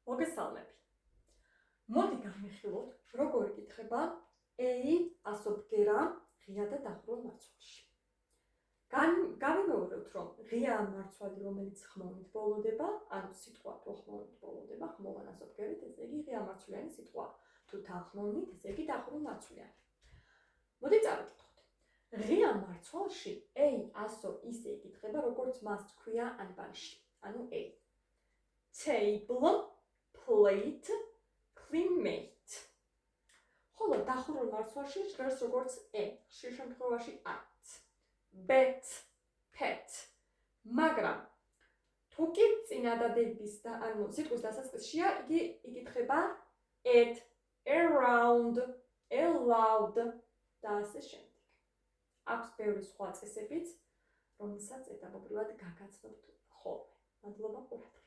მოგესალმები. მოდი განვიხილოთ, როგორ იკითხება A ასობგერა ღია და დახურულ მარცვალში. გავიმეორებთ, რომ ღია მარცვალი, რომელიც ხმოვანით ბოლოდება, ანუ სიტყვა თუ ხმოვანით ბოლოდება, ხმოვან ასობგერით, ესე იგი ღია მარცვლიანი სიტყვა. თუ თანხმოვნით, ესე იგი დახურულ მარცვლიანი. მოდი წავიკითხოთ. ღია მარცვალში A ასო ისე იკითხება, როგორც მას თქვია ანბანში, ანუ A. Table, plate, cleanmate. ხოლო დახურულ მარცვალში ჟღერს როგორც E, ხშირ შემთხვევაში at, bet, pet. მაგრამ თუ კი წინადადების და ანუ სიტყვის დასაწყისშია, იგი იკითხება at, around, allowed და ასე შემდეგ. აქვს ბევრი სხვა წესებიც, რომელსაც ეტაპობრივად გაგაცნობთ ხოლმე. მადლობა ყურადღებისთვის.